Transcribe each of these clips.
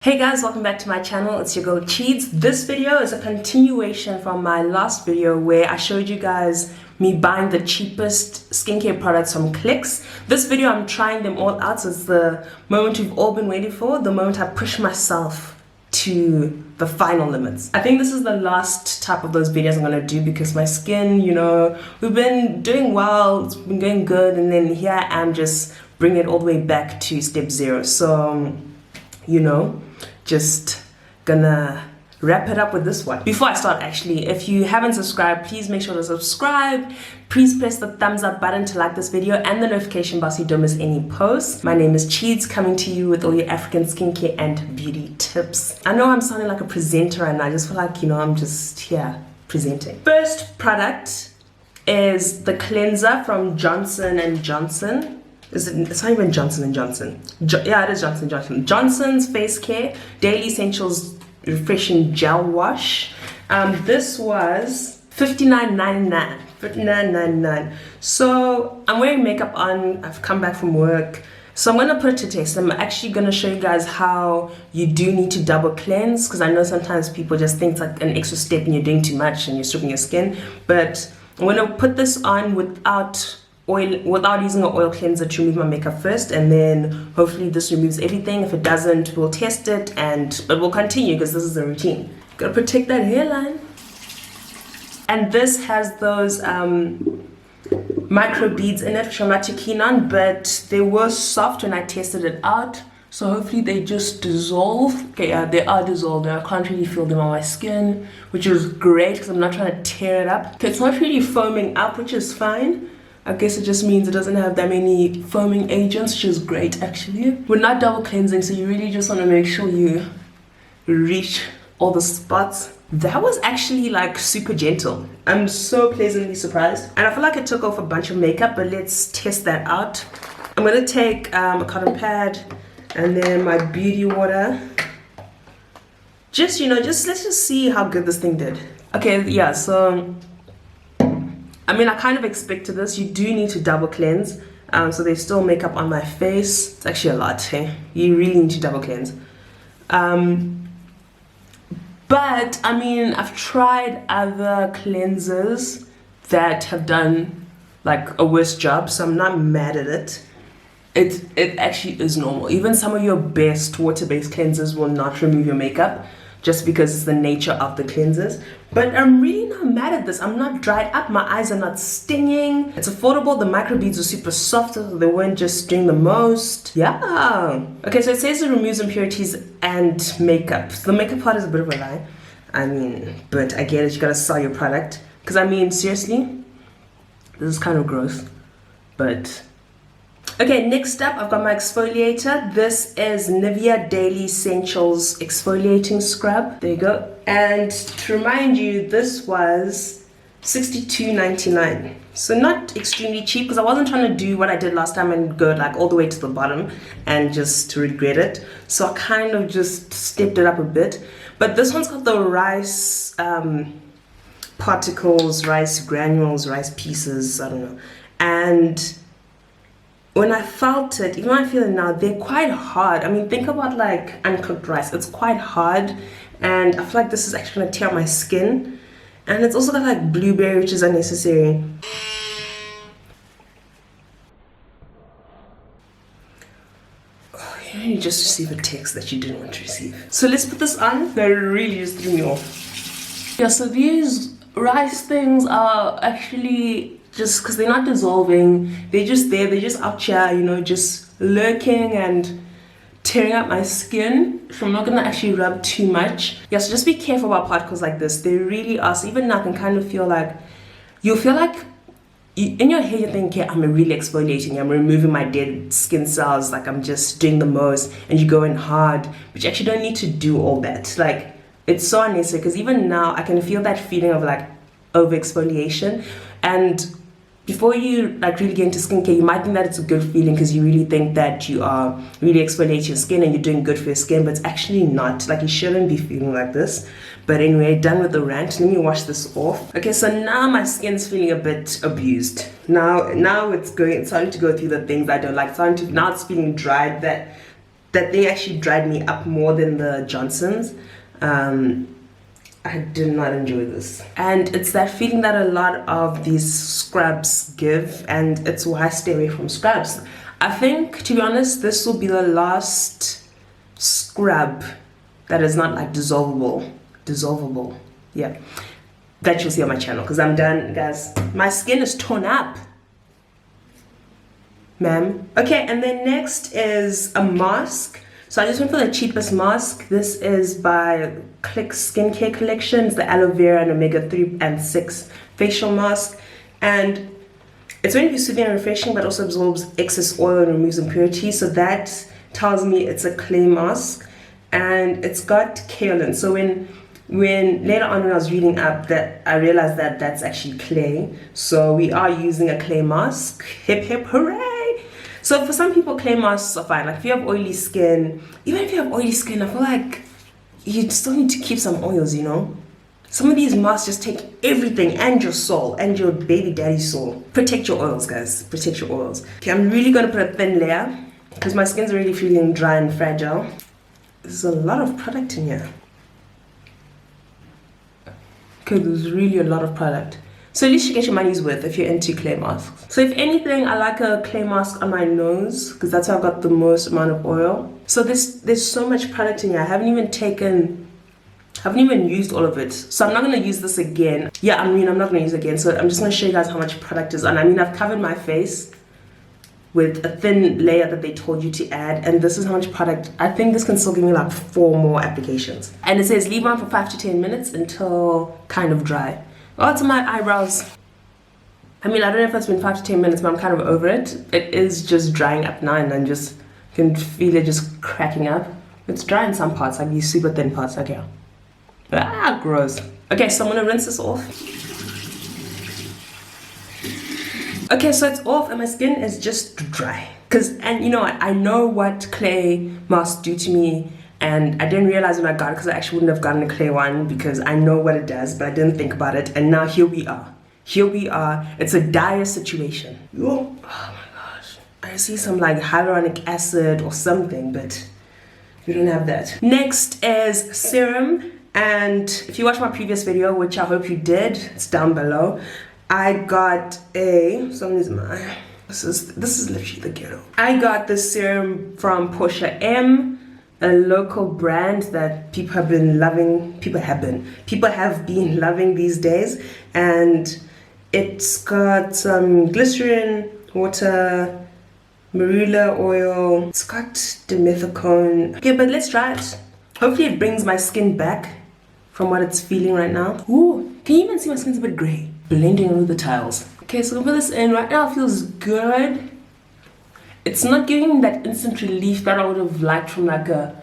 Hey guys, welcome back to my channel. It's your girl Cheats. This video is a continuation from my last video where I showed you guys me buying the cheapest skincare products from Clicks. This video I'm trying them all out, so it's the moment we've all been waiting for, the moment I push myself to the final limits. I think this is the last type of those videos I'm gonna do because my skin, we've been doing well, it's been going good, and then here I am just bringing it all the way back to step zero. So, just gonna wrap it up with this one. Before I start, actually, if you haven't subscribed, please make sure to subscribe. Please press the thumbs up button to like this video and the notification bell so you don't miss any posts. My name is Cheats, coming to you with all your African skincare and beauty tips. I know I'm sounding like a presenter and I just feel like, I'm just here presenting. First product is the cleanser from Johnson & Johnson. It's not even Johnson & Johnson. Yeah, it is Johnson & Johnson. Johnson's Face Care Daily Essentials Refreshing Gel Wash. This was $59.99. $59.99. So I'm wearing makeup on. I've come back from work. So I'm going to put it to test. I'm actually going to show you guys how you do need to double cleanse, because I know sometimes people just think it's like an extra step and you're doing too much and you're stripping your skin. But I'm going to put this on without using an oil cleanser to remove my makeup first, and then hopefully this removes everything. If it doesn't, we'll test it, but we'll continue because this is a routine. Gotta protect that hairline. And this has those micro beads in it, which I'm not too keen on, but they were soft when I tested it out, so hopefully they just dissolve. Okay, yeah, they are dissolved. I can't really feel them on my skin, which is great because I'm not trying to tear it up. Okay, it's not really foaming up, which is fine. I guess it just means it doesn't have that many foaming agents, which is great actually. We're not double cleansing, so you really just want to make sure you reach all the spots. That was actually like super gentle. I'm so pleasantly surprised. And I feel like it took off a bunch of makeup, but let's test that out. I'm gonna take a cotton pad and then my beauty water. Let's just see how good this thing did. Okay, yeah, so I kind of expected this. You do need to double cleanse. So there's still makeup on my face. It's actually a lot, hey? You really need to double cleanse. But I've tried other cleansers that have done like a worse job, so I'm not mad at it. It actually is normal. Even some of your best water-based cleansers will not remove your makeup, just because it's the nature of the cleansers. But I'm really not mad at this. I'm not dried up, my eyes are not stinging. It's affordable, the microbeads are super soft, so they weren't just doing the most. Yeah. Okay, so it says it removes impurities and makeup. So the makeup part is a bit of a lie. But I get it, you gotta sell your product. Because seriously, this is kind of gross. But okay, next up, I've got my exfoliator. This is Nivea Daily Essentials Exfoliating Scrub. There you go. And to remind you, this was $62.99. So not extremely cheap, because I wasn't trying to do what I did last time and go like all the way to the bottom and just to regret it. So I kind of just stepped it up a bit. But this one's got the rice particles, rice granules, rice pieces, I don't know. And when I felt it, even when I feel it now, they're quite hard. Think about like uncooked rice. It's quite hard, and I feel like this is actually gonna tear up my skin. And it's also got like blueberry, which is unnecessary. Oh, you just receive a text that you didn't want to receive. So let's put this on. That really just threw me off. Yeah, so these rice things are actually, just because they're not dissolving, they're just there, they're just out here, just lurking and tearing up my skin. So I'm not gonna actually rub too much. Yeah, so just be careful about particles like this. They really are. So even now I can kind of feel like, in your head you're thinking, I'm really exfoliating, I'm removing my dead skin cells, like I'm just doing the most, and you go in hard, but you actually don't need to do all that. Like, it's so unnecessary, because even now I can feel that feeling of like over exfoliation. And before you like really get into skincare, you might think that it's a good feeling because you really think that you are really exfoliating your skin and you're doing good for your skin, but it's actually not. Like, you shouldn't be feeling like this. But anyway, done with the rant. Let me wash this off. Okay, so now my skin's feeling a bit abused. Now it's starting to go through the things I don't like. Now it's feeling dried. That that thing actually dried me up more than the Johnson's. I did not enjoy this. And it's that feeling that a lot of these scrubs give, and it's why I stay away from scrubs. I think, to be honest, this will be the last scrub that is not like dissolvable, yeah, that you'll see on my channel, because I'm done, guys. My skin is torn up, ma'am. Okay, and then next is a mask. So I just went for the cheapest mask. This is by Click Skincare Collection. It's the Aloe Vera and Omega 3 and 6 facial mask. And it's going to be soothing and refreshing, but also absorbs excess oil and removes impurities. So that tells me it's a clay mask. And it's got kaolin. So when later on when I was reading up, that I realized that that's actually clay. So we are using a clay mask. Hip hip hooray! So for some people, clay masks are fine. Like if you have oily skin, even if you have oily skin, I feel like you still need to keep some oils, you know? Some of these masks just take everything, and your soul, and your baby daddy's soul. Protect your oils, guys. Protect your oils. Okay, I'm really gonna put a thin layer because my skin's already feeling dry and fragile. There's a lot of product in here. Okay, there's really a lot of product. So at least you get your money's worth if you're into clay masks. So if anything, I like a clay mask on my nose because that's how I got the most amount of oil. So there's so much product in here. I haven't even used all of it. So I'm not going to use this again. Yeah, I'm not going to use it again. So I'm just going to show you guys how much product is on. I mean, I've covered my face with a thin layer that they told you to add, and this is how much product. I think this can still give me like 4 more applications. And it says leave on for 5 to 10 minutes until kind of dry. Oh, it's on my eyebrows. I mean, I don't know if it's been 5 to 10 minutes, but I'm kind of over it. It is just drying up now, and I just can feel it just cracking up. It's dry in some parts, like these super thin parts. Okay. Ah, gross. Okay, so I'm gonna rinse this off. Okay, so it's off and my skin is just dry. And you know what, I know what clay masks do to me, and I didn't realize when I got it because I actually wouldn't have gotten a clay one because I know what it does, but I didn't think about it, and now here we are. Here we are. It's a dire situation. Oh my gosh. I see some like hyaluronic acid or something, but we don't have that. Next is serum, and if you watched my previous video, which I hope you did, it's down below. I got this is literally the ghetto. I got this serum from Portia, a local brand that people have been loving these days, and it's got some glycerin, water, marula oil, it's got dimethicone. Okay, but let's try it. Hopefully it brings my skin back from what it's feeling right now. Ooh, can you even see my skin's a bit gray? Blending with the tiles. Okay, so I'm gonna put this in. Right now it feels good. It's not giving me that instant relief that I would have liked from like a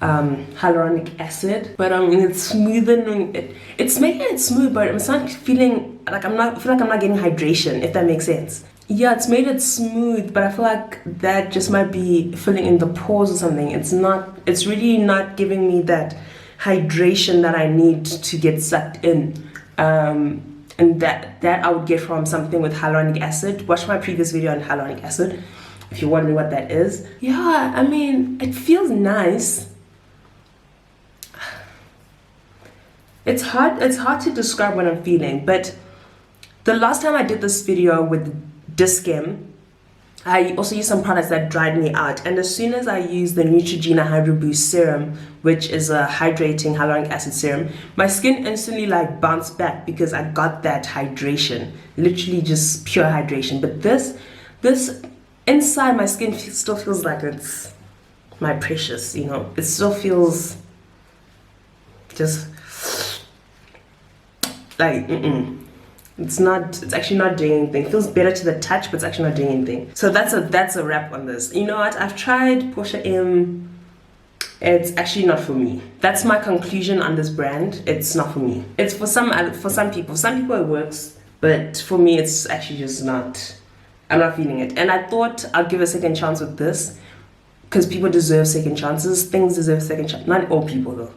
hyaluronic acid, but it's smoothing it. It's making it smooth, but it's not feeling like I feel like I'm not getting hydration, if that makes sense. Yeah, it's made it smooth, but I feel like that just might be filling in the pores or something. It's really not giving me that hydration that I need to get sucked in. And that I would get from something with hyaluronic acid. Watch my previous video on hyaluronic acid if you're wondering what that is. Yeah, I mean, it feels nice. It's hard to describe what I'm feeling, but the last time I did this video with Dischem, I also used some products that dried me out, and as soon as I used the Neutrogena Hydro Boost Serum, which is a hydrating hyaluronic acid serum, my skin instantly like bounced back because I got that hydration, literally just pure hydration. But this inside my skin still feels like it's my precious, you know. It still feels just like It's actually not doing anything. It feels better to the touch, but it's actually not doing anything. So that's a wrap on this. You know what? I've tried Portia M. It's actually not for me. That's my conclusion on this brand. It's not for me. It's for some people. Some people it works, but for me it's actually just not. I'm not feeling it. And I thought I'd give a second chance with this because people deserve second chances. Things deserve second chances. Not all people though.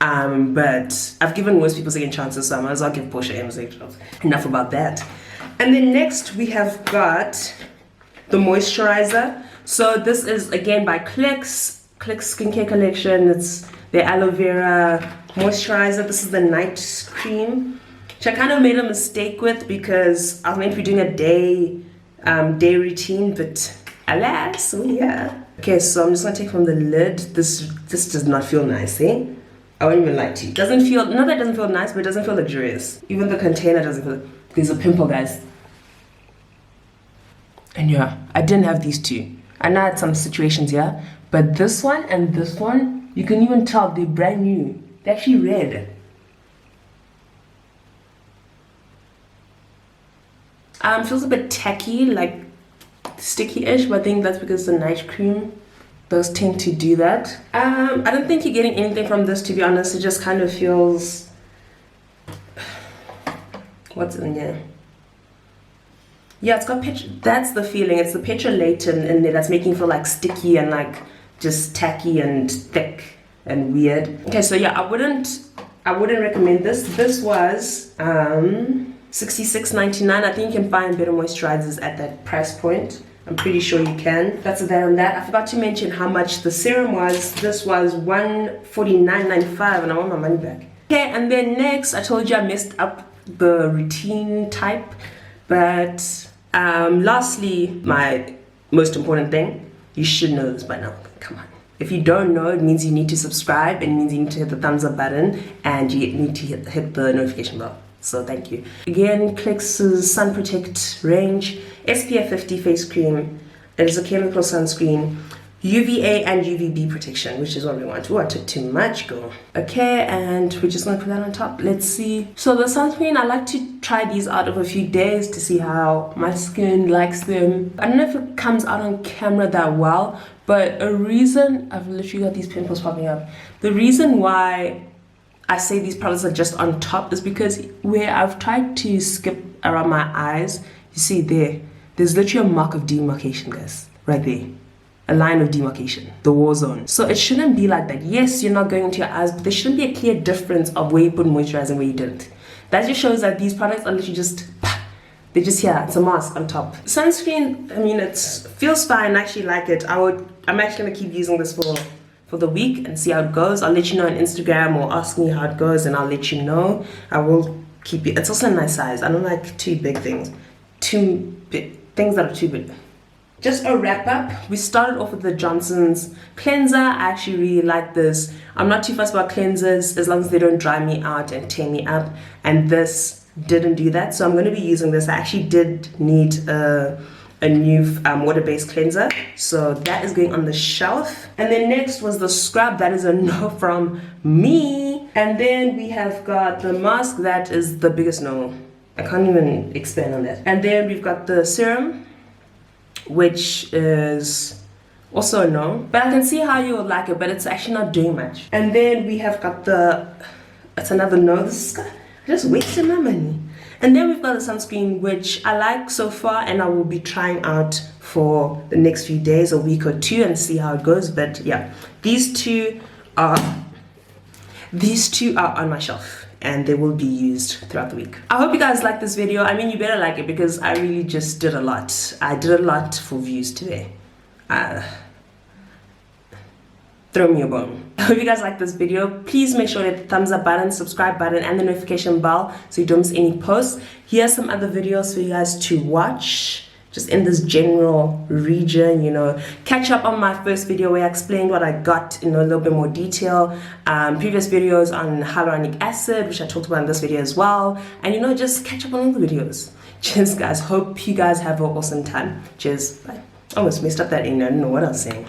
But I've given worse people second chances, so I might as well give Portia M a second chance. Enough about that. And then next we have got the moisturizer. So this is again by Click Click Skincare Collection. It's the Aloe Vera Moisturizer. This is the night cream, which I kind of made a mistake with because I was meant to be doing a day routine, but alas, so yeah. Okay, so I'm just gonna take from the lid. This does not feel nice, eh? I won't even lie to you. Doesn't feel, not that it doesn't feel nice, but it doesn't feel luxurious. Even the container doesn't feel, there's a pimple, guys. And yeah, I didn't have these two. I know I had some situations here, but this one and this one, you can even tell they're brand new. They're actually red. Feels a bit tacky, like sticky-ish, but I think that's because the night cream, those tend to do that. I don't think you're getting anything from this, to be honest. It just kind of feels, what's in here? Yeah, it's got that's the feeling. It's the petrolatum in there that's making it feel like sticky and like just tacky and thick and weird. Okay, so yeah, I wouldn't recommend this. This was $66.99. I think you can find better moisturizers at that price point. I'm pretty sure you can. That's that on that. I forgot to mention how much the serum was. This was $149.95 and I want my money back. Okay, and then next, I told you I messed up the routine type, but lastly, my most important thing, you should know this by now. Come on. If you don't know, it means you need to subscribe, and it means you need to hit the thumbs up button, and you need to hit the notification bell. So thank you. Again, Click's Sun Protect range, SPF 50 face cream. It is a chemical sunscreen, UVA and UVB protection, which is what we want. Oh, I took too much, girl. Okay, and we're just gonna put that on top. Let's see. So the sunscreen, I like to try these out of a few days to see how my skin likes them. I don't know if it comes out on camera that well, but a reason, I've literally got these pimples popping up. The reason why I say these products are just on top is because where I've tried to skip around my eyes, you see there's literally a mark of demarcation, guys, right there. A line of demarcation, the war zone. So it shouldn't be like that. Yes, you're not going into your eyes, but there shouldn't be a clear difference of where you put moisturizer and where you didn't. That just shows that these products are literally just, they're just here. It's a mask on top. Sunscreen, I mean, it feels fine. I actually like it. I'm actually gonna keep using this for the week and see how it goes. I'll let you know on Instagram or ask me how it goes and I'll let you know. I will keep it. It's also a nice size. I don't like too big things. Too big, things that are too big. Just a wrap up, we started off with the Johnson's cleanser. I actually really like this. I'm not too fussed about cleansers as long as they don't dry me out and tear me up, and this didn't do that, so I'm going to be using this. I actually did need a new water-based cleanser, so that is going on the shelf. And then next was the scrub. That is a no from me. And then we have got the mask. That is the biggest no. I can't even expand on that. And then we've got the serum, which is also a no, but I can see how you would like it, but it's actually not doing much. And then we have got it's another no. This is just wasting my money. And then we've got the sunscreen, which I like so far, and I will be trying out for the next few days, a week or two, and see how it goes. But yeah, these two are on my shelf, and they will be used throughout the week. I hope you guys like this video. I mean, you better like it because I really just did a lot. I did a lot for views today. Throw me a bone. I hope you guys like this video. Please make sure to hit the thumbs up button, subscribe button, and the notification bell so you don't miss any posts. Here are some other videos for you guys to watch, just in this general region, you know. Catch up on my first video where I explained what I got in a little bit more detail. Previous videos on hyaluronic acid, which I talked about in this video as well. And you know, just catch up on all the videos. Cheers, guys. Hope you guys have an awesome time. Cheers. Bye. Almost messed up that ending. I don't know what I was saying.